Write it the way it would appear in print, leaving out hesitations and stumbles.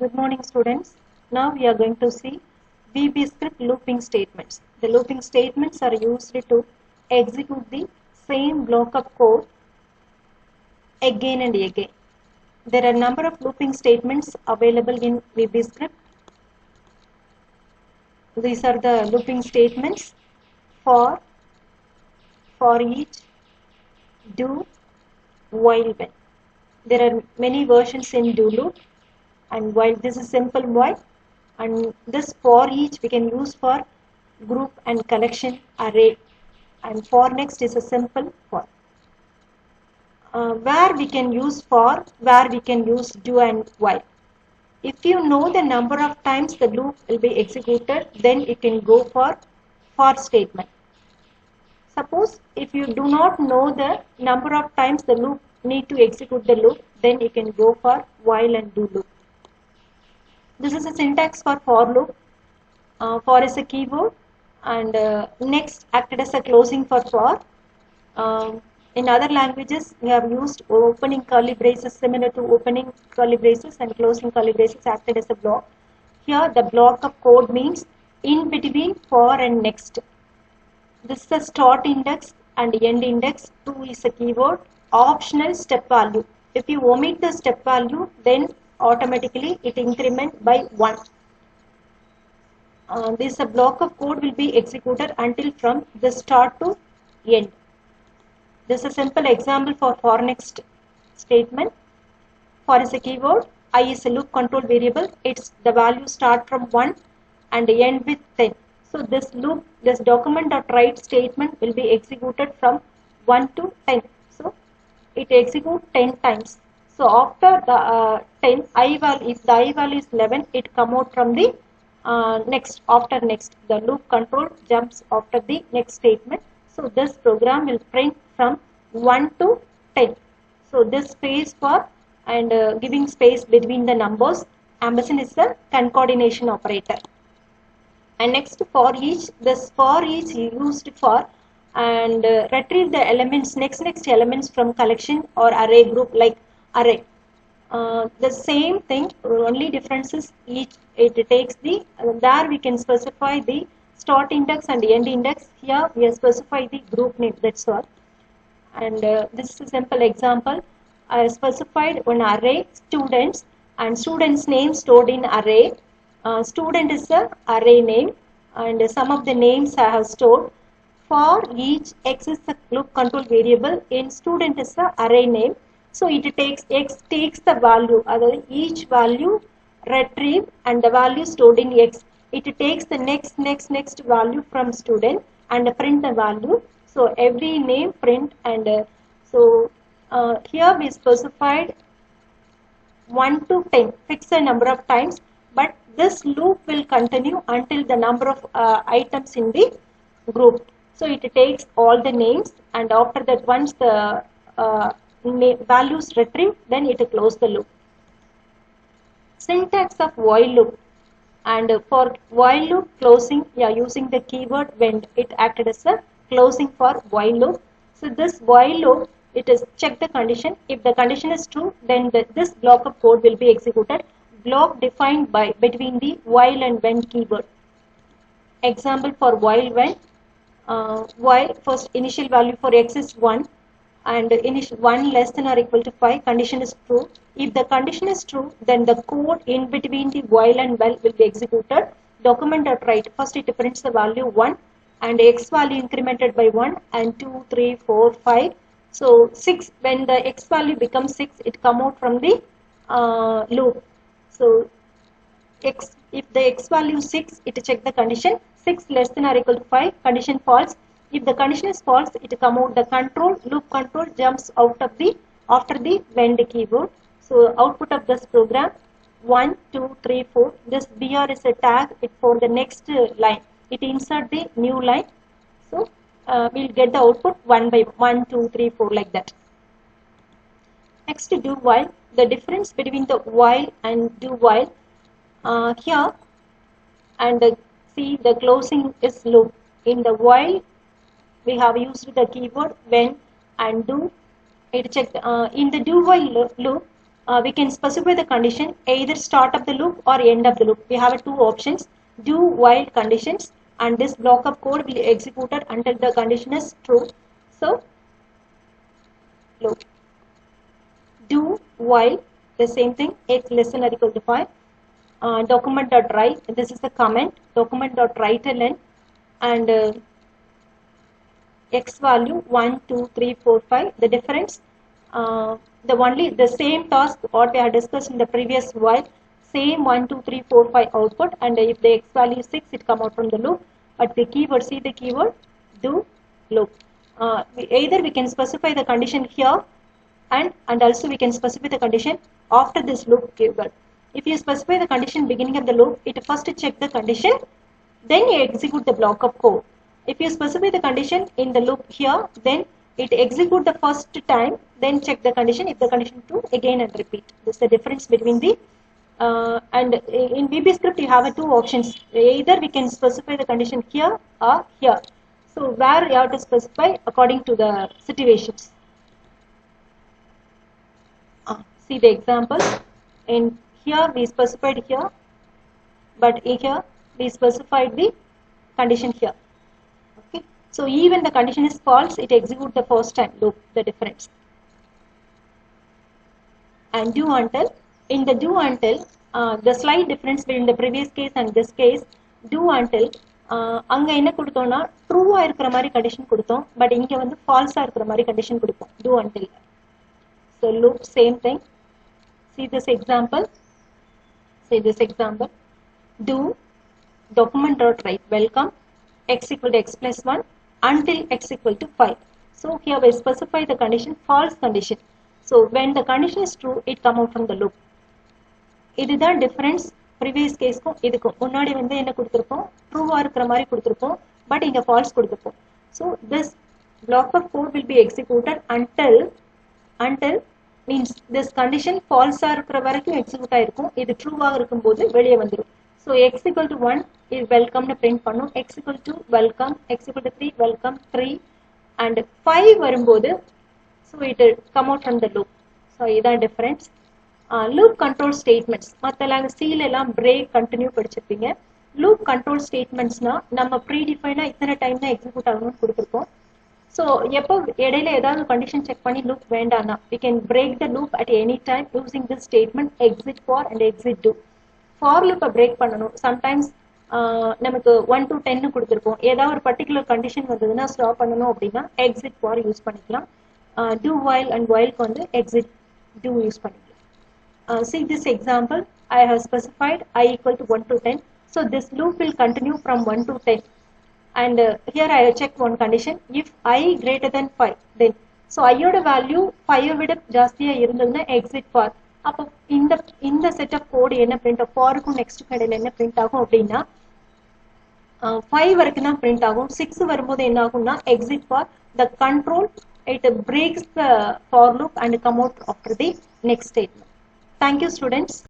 Good morning, students. Now we are going to see VB script looping statements. The looping statements are used to execute the same block of code again and again. There are a number of looping statements available in VB script. These are the looping statements: for each, do, while, when. There are many versions in do loop, and while this is simple while, and this for each we can use for group and collection array, and for next is a simple for. Where we can use for, where we can use do and while. If you know the number of times the loop will be executed, then you can go for statement. Suppose if you do not know the number of times the loop need to execute the loop, then you can go for while and do loop. This is a syntax for loop. For is a keyword, and next acted as a closing for. In other languages, we have used opening curly braces similar to opening curly braces, and closing curly braces acted as a block. Here the block of code means in between for and next. This is the start index and end index. 2 is a keyword. Optional step value. If you omit the step value, then automatically it increment by 1. This block of code will be executed until from the start to end. This is a simple example for next statement. For is a keyword. I is a loop control variable. It's the value start from 1 and end with 10. So this loop, this document.write statement will be executed from 1 to 10. So it executes 10 times. So after the 10, if the I value is 11, it come out from the next, after next. The loop control jumps after the next statement. So this program will print from 1 to 10. So this space for and giving space between the numbers, ampersand is the concatenation operator. And next for each, this for each used for and retrieve the elements, next elements from collection or array group like array. The same thing, only difference is each it takes the, there we can specify the start index and end index. Here we have specified the group name, that's all. And this is a simple example. I specified one array students, and students name stored in array. Student is the array name, and some of the names I have stored. For each, x is the loop control variable, in student is the array name. So it takes, x takes the value, each value retrieve and the value stored in x. It takes the next value from student and print the value. So every name print, and here we specified 1 to 10, fix a number of times, but this loop will continue until the number of items in the group. So it takes all the names, and after that, once the values retrieved, then it close the loop. Syntax of while loop. And for while loop closing, we are using the keyword when. It acted as a closing for while loop. So this while loop, it is check the condition. If the condition is true, then this block of code will be executed. Block defined by between the while and when keyword. Example for while when. While first initial value for x is 1 and initial 1 less than or equal to 5, condition is true. If the condition is true, then the code in between the while and when will be executed. Document.write, first it prints the value 1 and x value incremented by 1 and 2, 3, 4, 5. So 6, when the x value becomes 6, it come out from the loop. So if the x value is 6, it check the condition. 6 less than or equal to 5, condition false. If the condition is false, it come out the control, loop control jumps out of the, after the when keyword. So output of this program 1, 2, 3, 4. This BR is a tag for the next line. It insert the new line. So we'll get the output 1 by 1, 2, 3, 4 like that. Next do while. The difference between the while and do while. Here and see the closing is loop. In the while we have used the keyword when and do. It check in the do while loop. we can specify the condition either start of the loop or end of the loop. We have two options, do while conditions, and this block of code will be executed until the condition is true. So loop do while the same thing, x less than or equal to 5, document.write, this is the comment, document.write ln, and x value 1 2 3 4 5. The difference, the same task what we had discussed in the previous while, same 1 2 3 4 5 output, and if the x value is 6, it come out from the loop. But the keyword, see the keyword do loop. Either we can specify the condition here, and also we can specify the condition after this loop keyword. If you specify the condition beginning of the loop, it first check the condition, then you execute the block of code. If you specify the condition in the loop here, then it execute the first time, then check the condition. If the condition true, again and repeat. This is the difference between the and in VB script you have two options. Either we can specify the condition here or here. So where you have to specify according to the situations. See the example. In here we specified here, but here we specified the condition here. Okay. So even the condition is false, it executes the first time loop, the difference. And do until, in the do until, the slight difference between the previous case and this case, do until அங்க என்ன கொடுத்தோம்னா ட்ரூவா இருக்கிற மாதிரி condition கொடுத்தோம், but இங்க வந்து ஃபால்ஸா இருக்கிற மாதிரி கண்டிஷன் கொடுப்போம் do until. So loop same thing. See this example. Do document.write welcome x equal to x plus 1 until x equal to 5. So here we specify the condition false condition. So when the condition is true, it come out from the loop. This is the difference previous case ko idukku munnadi vende enna kuduthirupom true ah irukra mari kuduthirupom, but inga false kuduthirupom. So this block of code will be executed until means this condition false ah irukra varaikkum execute aayirukkum, idu true ah irukumbodhu veliye vandirum. So x equal to 1 is welcome nu print pannum, x equal to welcome, x equal to 3 welcome 3, and 5 varumbodhu so it will come out from the loop. So idha difference. Loop control statements மத்தலாம் C ல எல்லாம் break continue படிச்சிருப்பீங்க. Loop control statements னா நம்ம predefined இத்தனை time தான் execute ஆகணும்னு கொடுத்திருப்போம். So எப்போ இடையில ஏதாவது கண்டிஷன் செக் பண்ணி லூப் வேண்டாம்னா we can break the loop at any time using this statement exit for and exit do. For loop break பண்ணனும். Sometimes நமக்கு 1 to 10 னு கொடுத்திருப்போம். ஏதாவது ஒரு particular condition வந்ததுன்னா ஸ்டாப் பண்ணனும் அப்படினா exit for யூஸ் பண்ணிக்கலாம். Do while and while க்கு வந்து exit do யூஸ் பண்ணிக்கலாம். See this example, I have specified I equal to 1 to 10. So this loop will continue from 1 to 10. And here I have checked one condition. If I greater than 5, then so I oda value 5 விட ஜாஸ்தியா இருந்ததுன்னா exit for. அப்போ இந்த set of code என்ன print for க்கு next கடையில என்ன print ஆகும் அப்படினா 5 வரைக்கும் தான் print ஆகும். 6 வரும்போது என்ன ஆகும்னா exit for the control, it breaks the for loop and come out after the next statement. Thank you students.